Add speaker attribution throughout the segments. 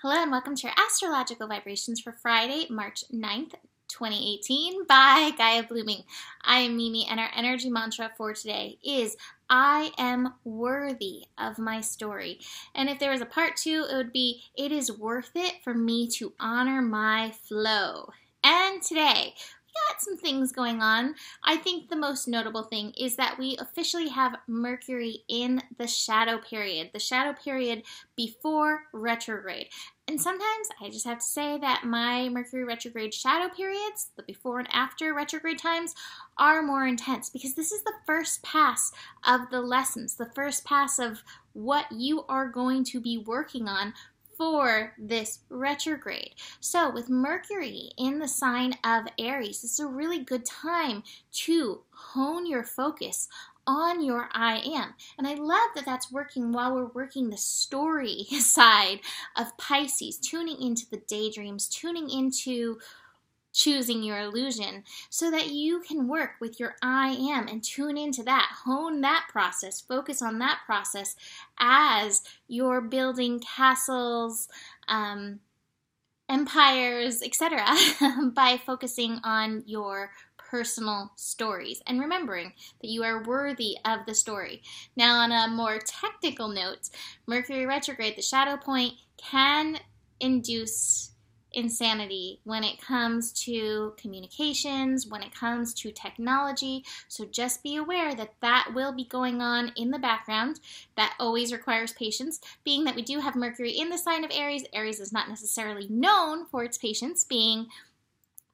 Speaker 1: Hello and welcome to your astrological vibrations for Friday, March 9th, 2018 by Gaia Blooming. I am Mimi and our energy mantra for today is I am worthy of my story. And if there was a part 2, it would be it is worth it for me to honor my flow. And today, got some things going on. I think the most notable thing is that we officially have Mercury in the shadow period before retrograde. And sometimes I just have to say that my Mercury retrograde shadow periods, the before and after retrograde times, are more intense because this is the first pass of the lessons, the first pass of what you are going to be working on for this retrograde. So with Mercury in the sign of Aries, this is a really good time to hone your focus on your I am. And I love that that's working while we're working the story side of Pisces, tuning into the daydreams, tuning into choosing your illusion so that you can work with your I am and tune into that, hone that process, focus on that process as you're building castles, empires, etc. by focusing on your personal stories and remembering that you are worthy of the story. Now, on a more technical note, Mercury retrograde, the shadow point, can induce insanity when it comes to communications, when it comes to technology. So just be aware that that will be going on in the background. That always requires patience, being that we do have Mercury in the sign of Aries. Aries is not necessarily known for its patience, being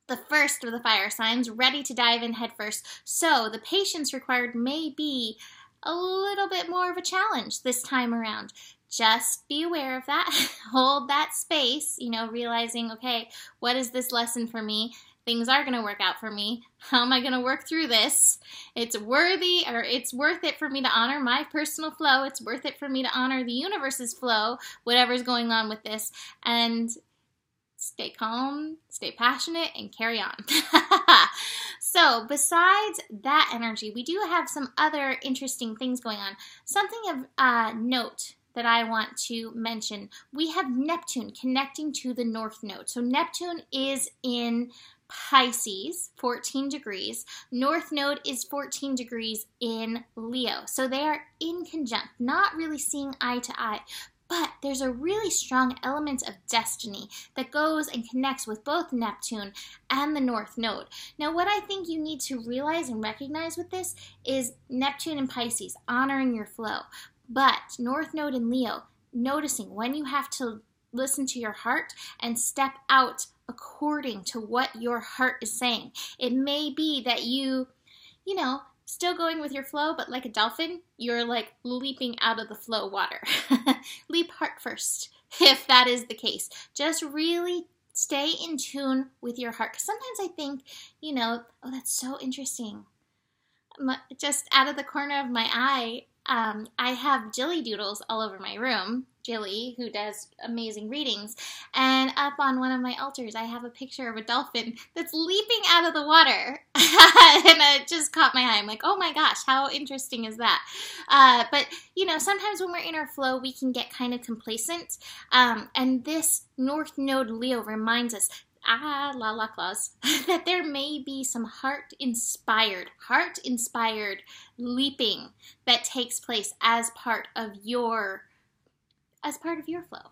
Speaker 1: the first of the fire signs, ready to dive in headfirst. So the patience required may be a little bit more of a challenge this time around. Just be aware of that. Hold that space, realizing, okay, what is this lesson for me? Things are going to work out for me. How am I going to work through this? It's worth it for me to honor my personal flow. It's worth it for me to honor the universe's flow, whatever's going on with this, and stay calm, stay passionate, and carry on. So besides that energy, we do have some other interesting things going on. Something of note that I want to mention. We have Neptune connecting to the North Node. So Neptune is in Pisces, 14 degrees. North Node is 14 degrees in Leo. So they are in conjunct, not really seeing eye to eye. But there's a really strong element of destiny that goes and connects with both Neptune and the North Node. Now, what I think you need to realize and recognize with this is Neptune and Pisces, honoring your flow. But North Node in Leo, noticing when you have to listen to your heart and step out according to what your heart is saying. It may be that you still going with your flow, but like a dolphin, you're like leaping out of the flow water. Leap heart first, if that is the case. Just really stay in tune with your heart. Because sometimes I think, oh, that's so interesting. Just out of the corner of my eye, I have Jilly doodles all over my room. Jilly, who does amazing readings, and up on one of my altars I have a picture of a dolphin that's leaping out of the water. And it just caught my eye. I'm like, oh my gosh, how interesting is that? But sometimes when we're in our flow we can get kind of complacent, and this North Node Leo reminds us, la claus, that there may be some heart-inspired leaping that takes place as part of your flow.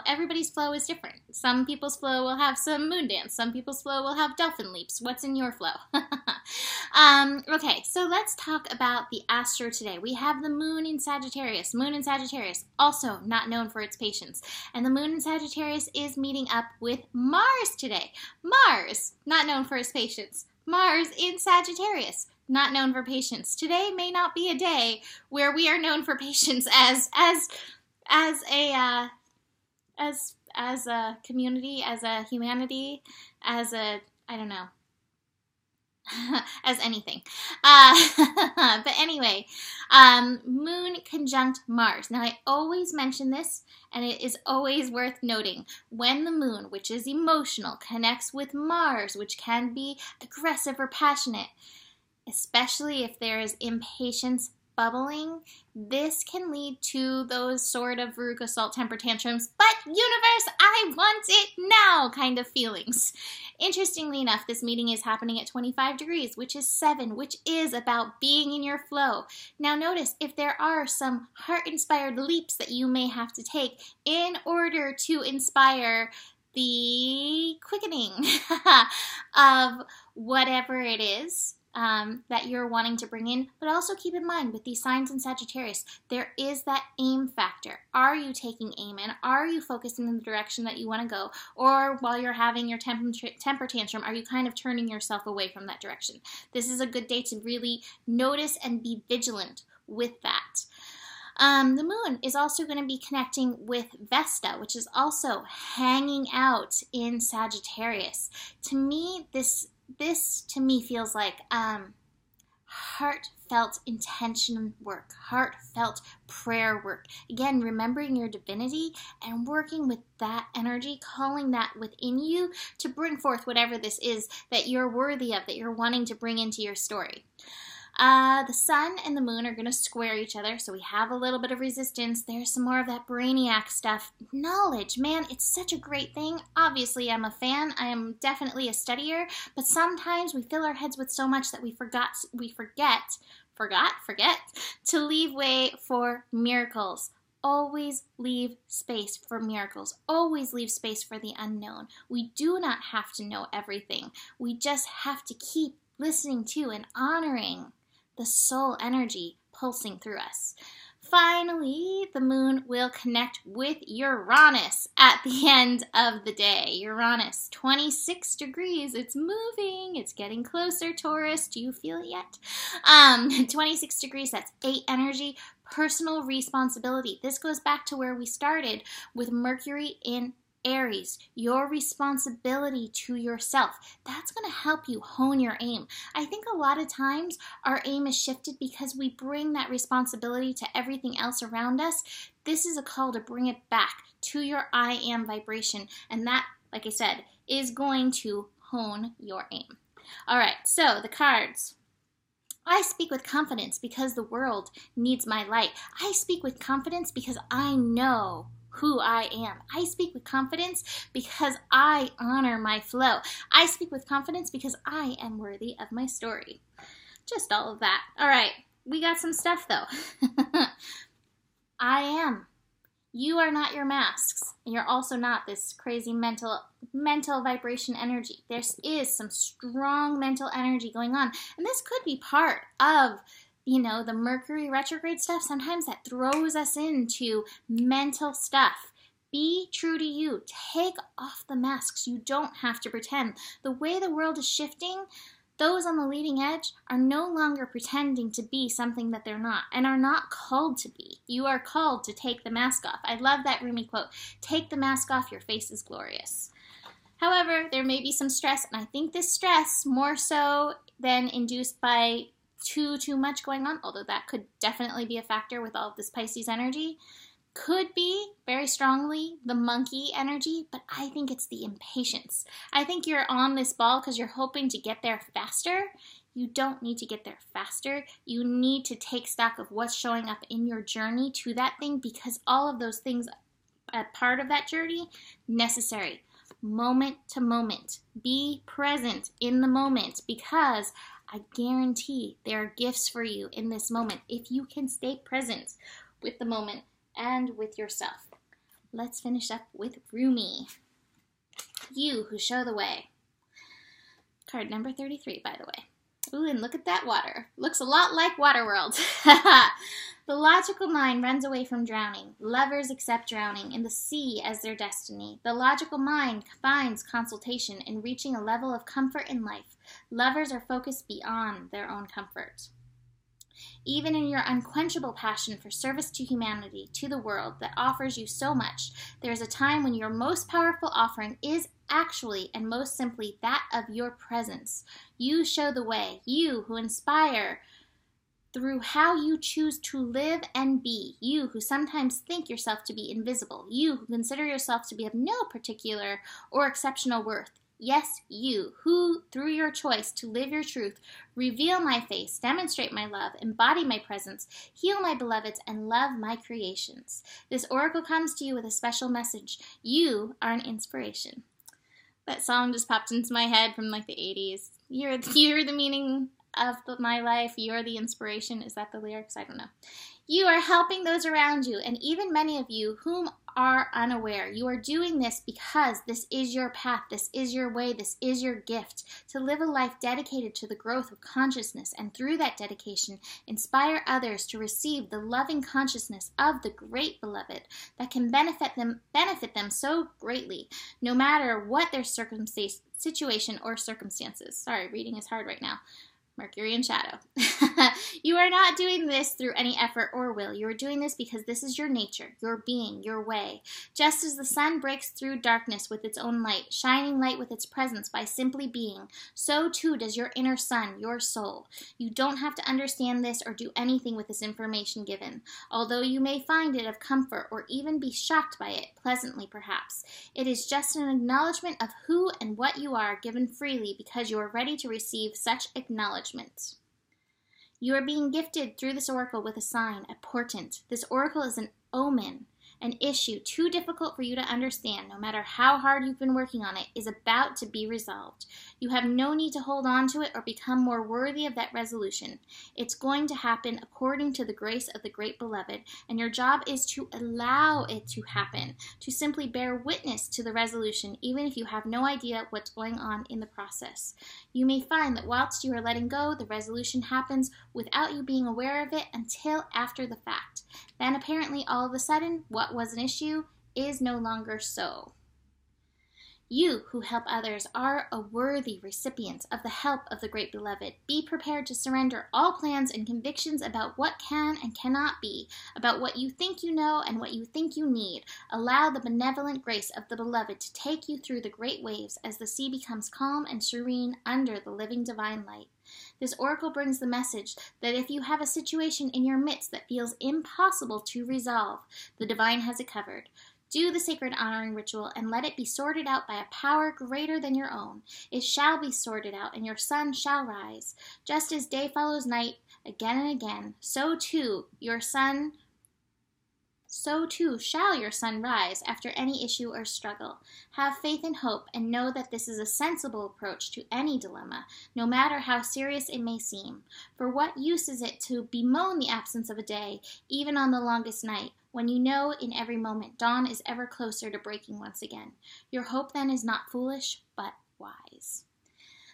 Speaker 1: Everybody's flow is different. Some people's flow will have some moon dance. Some people's flow will have dolphin leaps. What's in your flow? Okay, so let's talk about the astro today. We have the moon in Sagittarius. Moon in Sagittarius, also not known for its patience. And the moon in Sagittarius is meeting up with Mars today. Mars, not known for his patience. Mars in Sagittarius, not known for patience. Today may not be a day where we are known for patience as a community, as a humanity, as anything. But anyway, Moon conjunct Mars. Now, I always mention this, and it is always worth noting. When the Moon, which is emotional, connects with Mars, which can be aggressive or passionate, especially if there is impatience bubbling, this can lead to those sort of Veruca Salt temper tantrums, but universe, I want it now kind of feelings. Interestingly enough, this meeting is happening at 25 degrees, which is 7, which is about being in your flow. Now notice if there are some heart-inspired leaps that you may have to take in order to inspire the quickening of whatever it is that you're wanting to bring in. But also keep in mind with these signs in Sagittarius, there is that aim factor. Are you taking aim in? Are you focusing in the direction that you want to go? Or while you're having your temper tantrum, are you kind of turning yourself away from that direction? This is a good day to really notice and be vigilant with that. The moon is also going to be connecting with Vesta, which is also hanging out in Sagittarius. To me, this to me feels like heartfelt intention work, heartfelt prayer work. Again, remembering your divinity and working with that energy, calling that within you to bring forth whatever this is that you're worthy of, that you're wanting to bring into your story. The sun and the moon are going to square each other, so we have a little bit of resistance. There's some more of that brainiac stuff. Knowledge, man, it's such a great thing. Obviously, I'm a fan. I am definitely a studier, but sometimes we fill our heads with so much that we forget to leave way for miracles. Always leave space for miracles. Always leave space for the unknown. We do not have to know everything. We just have to keep listening to and honoring the soul energy pulsing through us. Finally, the moon will connect with Uranus at the end of the day. Uranus, 26 degrees. It's moving. It's getting closer, Taurus. Do you feel it yet? 26 degrees, that's 8 energy. Personal responsibility. This goes back to where we started with Mercury in Aries, your responsibility to yourself. That's going to help you hone your aim. I think a lot of times our aim is shifted because we bring that responsibility to everything else around us. This is a call to bring it back to your I am vibration, and that, like I said, is going to hone your aim. All right, so the cards. I speak with confidence because the world needs my light. I speak with confidence because I know who I am. I speak with confidence because I honor my flow. I speak with confidence because I am worthy of my story. Just all of that. All right, we got some stuff though. I am. You are not your masks, and you're also not this crazy mental vibration energy. There is some strong mental energy going on, and this could be part of the Mercury retrograde stuff. Sometimes that throws us into mental stuff. Be true to you. Take off the masks. You don't have to pretend. The way the world is shifting, those on the leading edge are no longer pretending to be something that they're not and are not called to be. You are called to take the mask off. I love that Rumi quote. Take the mask off, your face is glorious. However, there may be some stress, and I think this stress, more so than induced by too much going on, although that could definitely be a factor with all of this Pisces energy, could be very strongly the monkey energy, but I think it's the impatience. I think you're on this ball because you're hoping to get there faster. You don't need to get there faster. You need to take stock of what's showing up in your journey to that thing, because all of those things, a part of that journey, necessary. Moment to moment. Be present in the moment, because I guarantee there are gifts for you in this moment if you can stay present with the moment and with yourself. Let's finish up with Rumi. You who show the way. Card number 33, by the way. Ooh, and look at that water. Looks a lot like Waterworld. The logical mind runs away from drowning. Lovers accept drowning in the sea as their destiny. The logical mind finds consultation in reaching a level of comfort in life. Lovers are focused beyond their own comfort. Even in your unquenchable passion for service to humanity, to the world that offers you so much, there is a time when your most powerful offering is actually and most simply that of your presence. You show the way, you who inspire through how you choose to live and be, you who sometimes think yourself to be invisible, you who consider yourself to be of no particular or exceptional worth. Yes, you, who, through your choice to live your truth, reveal my face, demonstrate my love, embody my presence, heal my beloveds, and love my creations. This oracle comes to you with a special message. You are an inspiration. That song just popped into my head from like the 80s. You're the meaning of my life. You're the inspiration. Is that the lyrics? I don't know. You are helping those around you, and even many of you whom are unaware. You are doing this because this is your path, this is your way, this is your gift, to live a life dedicated to the growth of consciousness, and through that dedication, inspire others to receive the loving consciousness of the great beloved that can benefit them so greatly, no matter what their situation or circumstances. Sorry, reading is hard right now. Mercury in shadow. You are not doing this through any effort or will. You are doing this because this is your nature, your being, your way. Just as the sun breaks through darkness with its own light, shining light with its presence by simply being, so too does your inner sun, your soul. You don't have to understand this or do anything with this information given, although you may find it of comfort or even be shocked by it, pleasantly perhaps. It is just an acknowledgement of who and what you are, given freely because you are ready to receive such acknowledgement. You are being gifted through this oracle with a sign, a portent. This oracle is an omen. An issue too difficult for you to understand, no matter how hard you've been working on it, is about to be resolved. You have no need to hold on to it or become more worthy of that resolution. It's going to happen according to the grace of the great beloved, and your job is to allow it to happen, to simply bear witness to the resolution, even if you have no idea what's going on in the process. You may find that whilst you are letting go, the resolution happens without you being aware of it until after the fact. Then apparently all of a sudden, what was an issue is no longer so. You who help others are a worthy recipient of the help of the great beloved. Be prepared to surrender all plans and convictions about what can and cannot be, about what you think you know and what you think you need. Allow the benevolent grace of the beloved to take you through the great waves as the sea becomes calm and serene under the living divine light. This oracle brings the message that if you have a situation in your midst that feels impossible to resolve, the divine has it covered. Do the sacred honoring ritual and let it be sorted out by a power greater than your own. It shall be sorted out, and your sun shall rise. Just as day follows night again and again, so too shall your sun rise after any issue or struggle. Have faith and hope, and know that this is a sensible approach to any dilemma, no matter how serious it may seem. For what use is it to bemoan the absence of a day, even on the longest night, when you know in every moment dawn is ever closer to breaking once again? Your hope then is not foolish, but wise.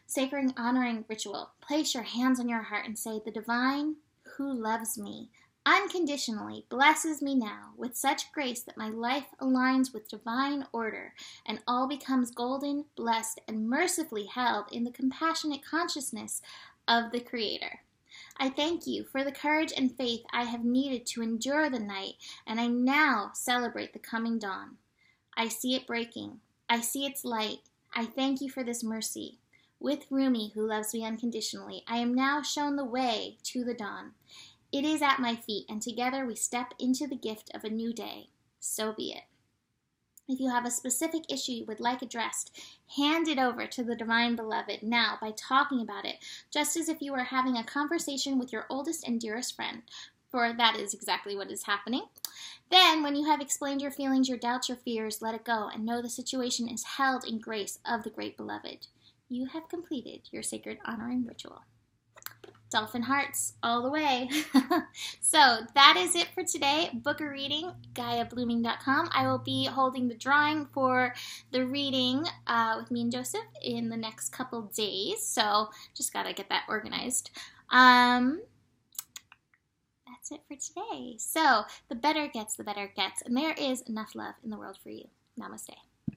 Speaker 1: Sacred honoring ritual. Place your hands on your heart and say, the divine who loves me unconditionally blesses me now with such grace that my life aligns with divine order and all becomes golden, blessed, and mercifully held in the compassionate consciousness of the Creator. I thank you for the courage and faith I have needed to endure the night, and I now celebrate the coming dawn. I see it breaking. I see its light. I thank you for this mercy. With Rumi, who loves me unconditionally, I am now shown the way to the dawn. It is at my feet, and together we step into the gift of a new day. So be it. If you have a specific issue you would like addressed, hand it over to the Divine Beloved now by talking about it, just as if you were having a conversation with your oldest and dearest friend, for that is exactly what is happening. Then, when you have explained your feelings, your doubts, your fears, let it go and know the situation is held in grace of the Great Beloved. You have completed your sacred honoring ritual. Dolphin hearts all the way. So that is it for today. Book a reading, GaiaBlooming.com. I will be holding the drawing for the reading with me and Joseph in the next couple days. So just got to get that organized. That's it for today. So the better it gets, the better it gets. And there is enough love in the world for you. Namaste.